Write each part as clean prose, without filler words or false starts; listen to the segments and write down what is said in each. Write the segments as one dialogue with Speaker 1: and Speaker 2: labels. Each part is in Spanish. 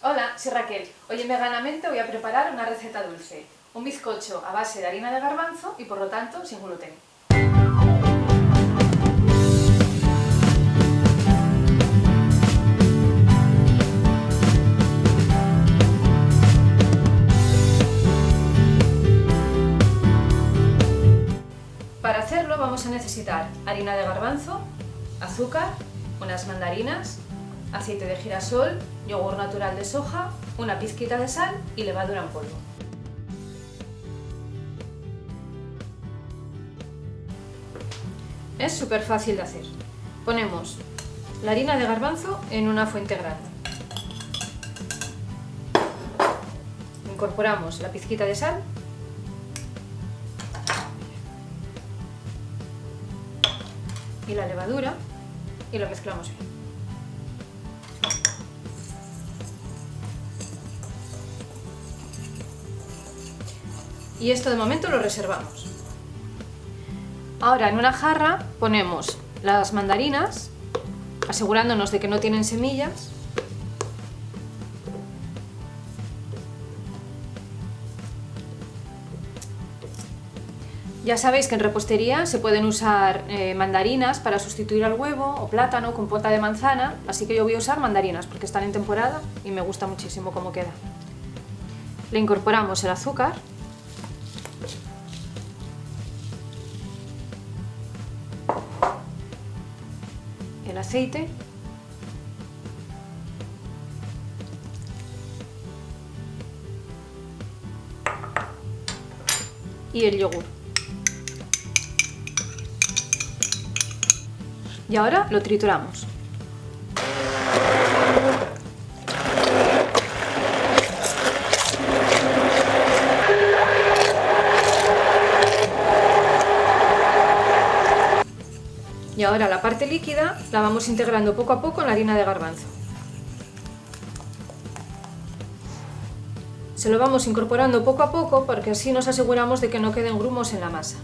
Speaker 1: Hola, soy Raquel. Hoy en Veganamente voy a preparar una receta dulce, un bizcocho a base de harina de garbanzo y por lo tanto sin gluten. Para hacerlo vamos a necesitar harina de garbanzo, azúcar, unas mandarinas, aceite de girasol, yogur natural de soja, una pizquita de sal y levadura en polvo. Es súper fácil de hacer. Ponemos la harina de garbanzo en una fuente grande. Incorporamos la pizquita de sal y la levadura y lo mezclamos bien. Y esto de momento lo reservamos. Ahora en una jarra ponemos las mandarinas, asegurándonos de que no tienen semillas. Ya sabéis que en repostería se pueden usar mandarinas para sustituir al huevo, o plátano, compota de manzana, así que yo voy a usar mandarinas porque están en temporada y me gusta muchísimo cómo queda. Le incorporamos el azúcar, el aceite y el yogur. Y ahora lo trituramos. Y ahora la parte líquida la vamos integrando poco a poco en la harina de garbanzo. Se lo vamos incorporando poco a poco porque así nos aseguramos de que no queden grumos en la masa.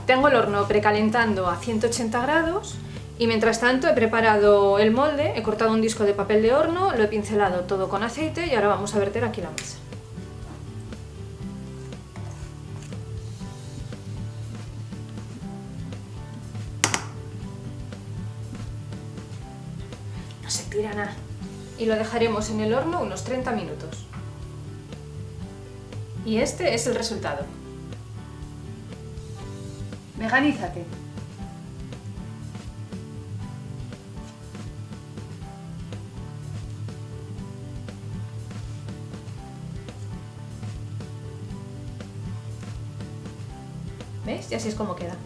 Speaker 1: Tengo el horno precalentando a 180 grados y mientras tanto he preparado el molde, he cortado un disco de papel de horno, lo he pincelado todo con aceite y ahora vamos a verter aquí la masa. No se tira nada. Y lo dejaremos en el horno unos 30 minutos. Y este es el resultado. Veganízate. ¿Veis? Y así es como queda.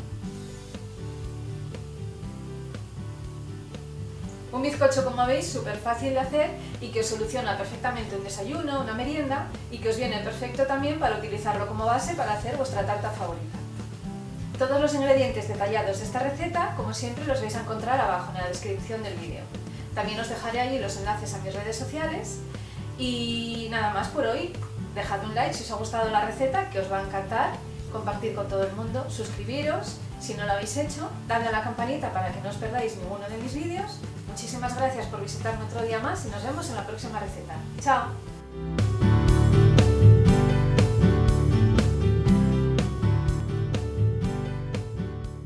Speaker 1: Un bizcocho, como veis, súper fácil de hacer y que os soluciona perfectamente un desayuno, una merienda y que os viene perfecto también para utilizarlo como base para hacer vuestra tarta favorita. Todos los ingredientes detallados de esta receta, como siempre, los vais a encontrar abajo en la descripción del vídeo. También os dejaré allí los enlaces a mis redes sociales y nada más por hoy. Dejad un like si os ha gustado la receta, que os va a encantar, compartir con todo el mundo, suscribiros si no lo habéis hecho, dadle a la campanita para que no os perdáis ninguno de mis vídeos. Muchísimas gracias por visitarme otro día más y nos vemos en la próxima receta. ¡Chao!